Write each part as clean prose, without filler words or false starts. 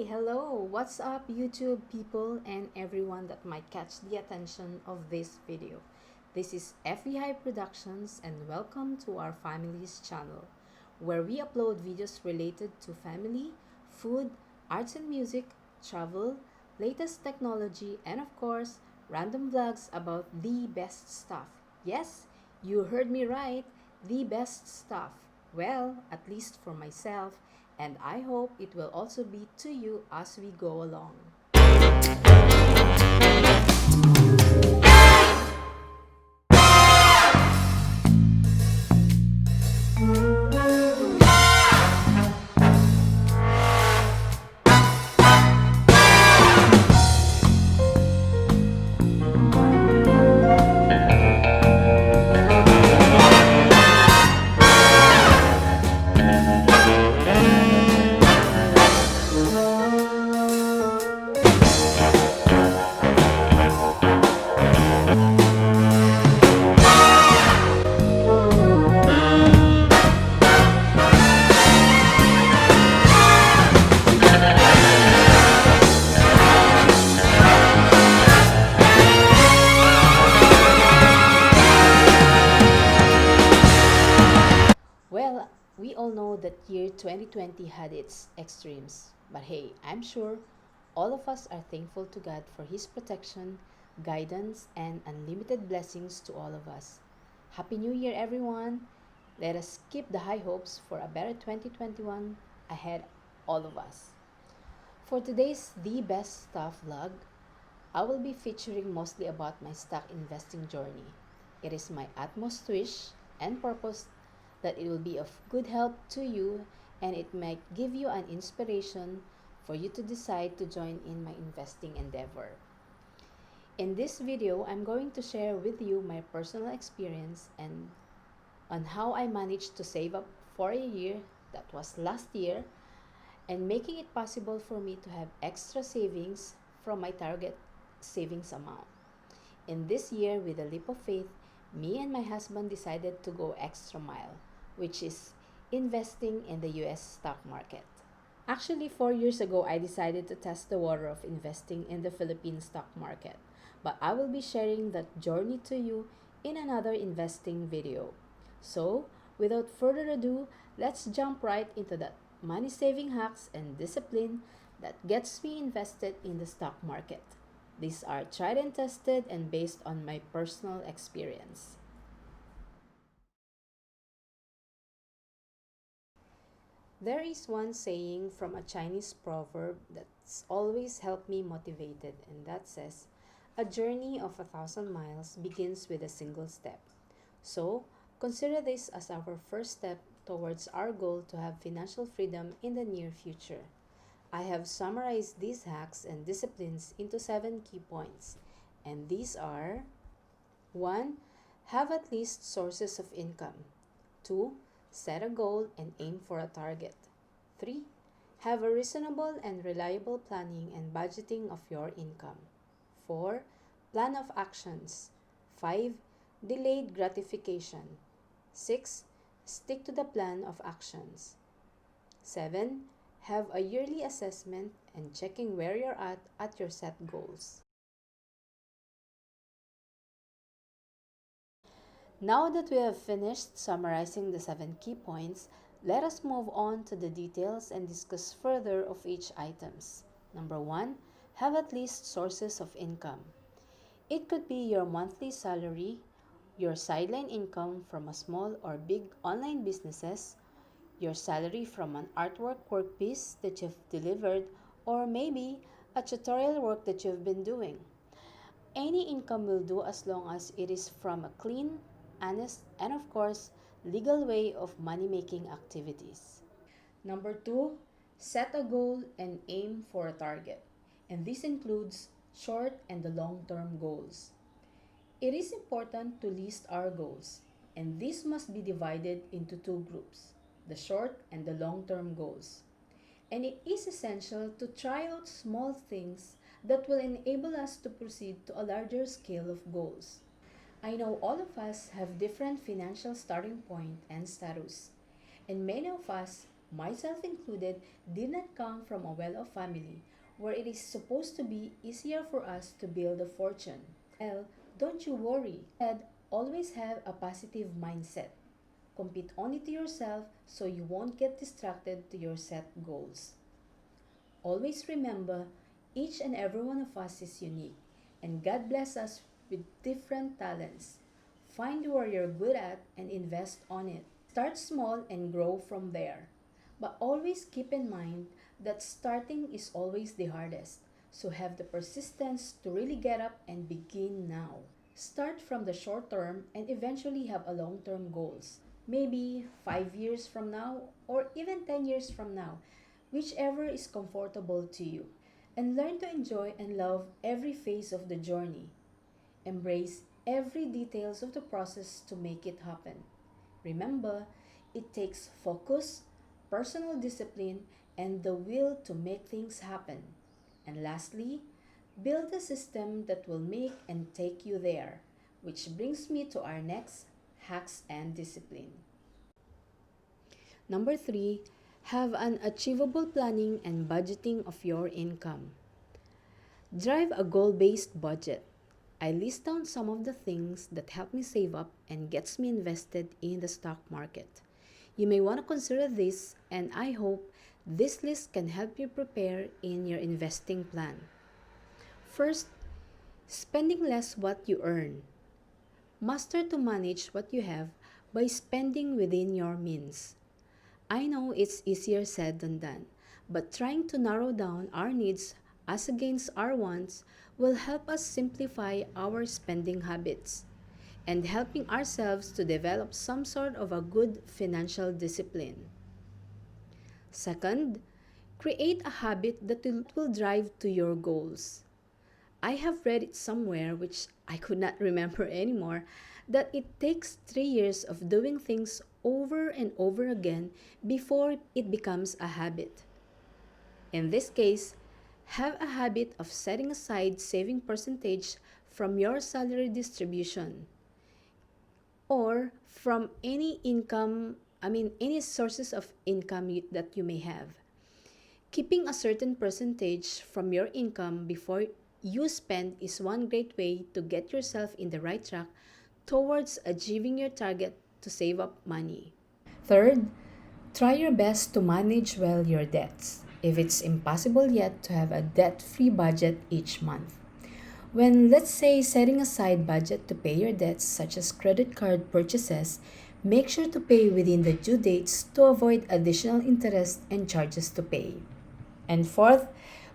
Hello, what's up YouTube people and everyone that might catch the attention of this video. This is FEI Productions and welcome to our family's channel where we upload videos related to family, food, arts and music, travel, latest technology, and of course, random vlogs about the best stuff. Yes, you heard me right, the best stuff. Well, at least for myself, and I hope it will also be to you as we go along. Well, we all know that year 2020 had its extremes, but hey, I'm sure all of us are thankful to God for His protection, guidance, and unlimited blessings to all of us. Happy New Year, everyone! Let us keep the high hopes for a better 2021 ahead, all of us. For today's The Best Stuff vlog, I will be featuring mostly about my stock investing journey. It is my utmost wish and purpose that it will be of good help to you and it might give you an inspiration for you to decide to join in my investing endeavor. In this video, I'm going to share with you my personal experience and on how I managed to save up for a year, that was last year, and making it possible for me to have extra savings from my target savings amount. In this year, with a leap of faith, me and my husband decided to go extra mile, which is investing in the US stock market. Actually, 4 years ago, I decided to test the water of investing in the Philippine stock market, but I will be sharing that journey to you in another investing video. So, without further ado, let's jump right into that money saving hacks and discipline that gets me invested in the stock market. These are tried and tested and based on my personal experience. There is one saying from a Chinese proverb that's always helped me motivated, and that says, "A journey of 1,000 miles begins with a single step." So, consider this as our first step towards our goal to have financial freedom in the near future. I have summarized these hacks and disciplines into 7 key points, and these are: 1. Have at least sources of income. 2. Set a goal and aim for a target. 3. Have a reasonable and reliable planning and budgeting of your income. 4. Plan of actions. 5. Delayed gratification. 6. Stick to the plan of actions. 7. Have a yearly assessment and checking where you're at your set goals. Now that we have finished summarizing the 7 key points, let us move on to the details and discuss further of each items. Number 1, have at least sources of income. It could be your monthly salary, your sideline income from a small or big online businesses, your salary from an artwork workpiece that you've delivered, or maybe a tutorial work that you've been doing. Any income will do as long as it is from a clean, honest, and of course, legal way of money-making activities. Number 2, set a goal and aim for a target. And this includes short and the long-term goals. It is important to list our goals, and this must be divided into two groups, the short and the long-term goals. And it is essential to try out small things that will enable us to proceed to a larger scale of goals. I know all of us have different financial starting point and status, and many of us myself included, did not come from a well-off family where it is supposed to be easier for us to build a fortune. Well, don't you worry. Instead, always have a positive mindset. Compete only to yourself so you won't get distracted to your set goals. Always remember, each and every one of us is unique, and God bless us with different talents. Find where you're good at and invest on it. Start small and grow from there. But always keep in mind that starting is always the hardest. So have the persistence to really get up and begin now. Start from the short term and eventually have a long term goals. Maybe 5 years from now or even 10 years from now, whichever is comfortable to you. And learn to enjoy and love every phase of the journey. Embrace every details of the process to make it happen. Remember, it takes focus, personal discipline, and the will to make things happen. And lastly, build a system that will make and take you there. Which brings me to our next hacks and discipline. Number 3, have an achievable planning and budgeting of your income. Drive a goal-based budget. I list down some of the things that help me save up and gets me invested in the stock market. You may want to consider this, and I hope this list can help you prepare in your investing plan. First, spending less what you earn. Master to manage what you have by spending within your means. I know it's easier said than done, but trying to narrow down our needs as against our wants will help us simplify our spending habits and helping ourselves to develop some sort of a good financial discipline. Second, create a habit that will drive to your goals. I have read it somewhere, which I could not remember anymore, that it takes 3 years of doing things over and over again before it becomes a habit. In this case, have a habit of setting aside saving percentage from your salary distribution or from any income, any sources of income that you may have. Keeping a certain percentage from your income before you spend is one great way to get yourself in the right track towards achieving your target to save up money. Third, try your best to manage well your debts, if it's impossible yet to have a debt-free budget each month. When, let's say, setting aside budget to pay your debts such as credit card purchases, make sure to pay within the due dates to avoid additional interest and charges to pay. And fourth,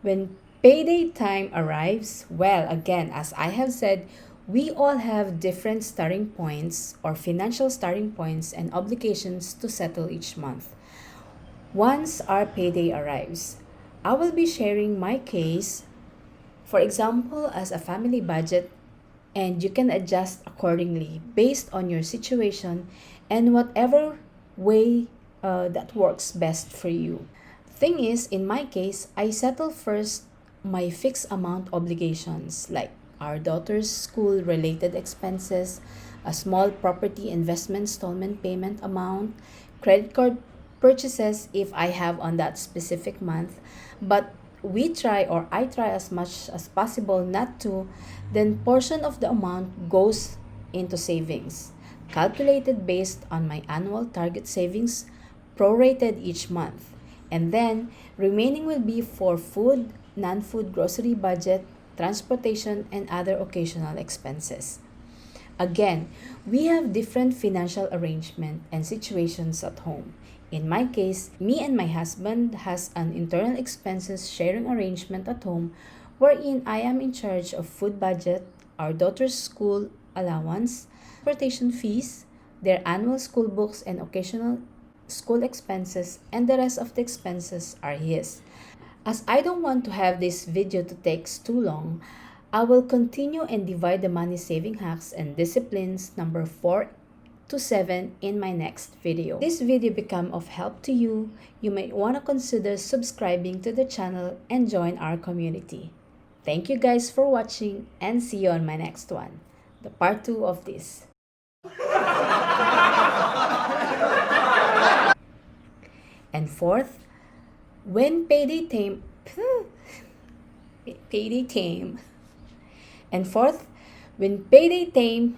when payday time arrives, well, again, as I have said, we all have different starting points or financial starting points and obligations to settle each month. Once our payday arrives, I will be sharing my case, for example, as a family budget, and you can adjust accordingly based on your situation and whatever way that works best for you. Thing is, in my case, I settle first my fixed amount obligations like our daughter's school related expenses, a small property investment installment payment amount, credit card purchases if I have on that specific month. But I try as much as possible not to, then portion of the amount goes into savings, calculated based on my annual target savings, prorated each month. And then remaining will be for food, non-food grocery budget, transportation, and other occasional expenses. Again, we have different financial arrangement and situations at home. In my case, me and my husband has an internal expenses sharing arrangement at home wherein I am in charge of food budget, our daughter's school allowance, transportation fees, their annual school books and occasional school expenses, and the rest of the expenses are his. As I don't want to have this video to take too long, I will continue and divide the money saving hacks and disciplines number 4 to 7 in my next video. This video become of help to you, you may want to consider subscribing to the channel and join our community. Thank you guys for watching and see you on my next one, the part 2 of this. And fourth, when payday came, payday came. And fourth, when payday came,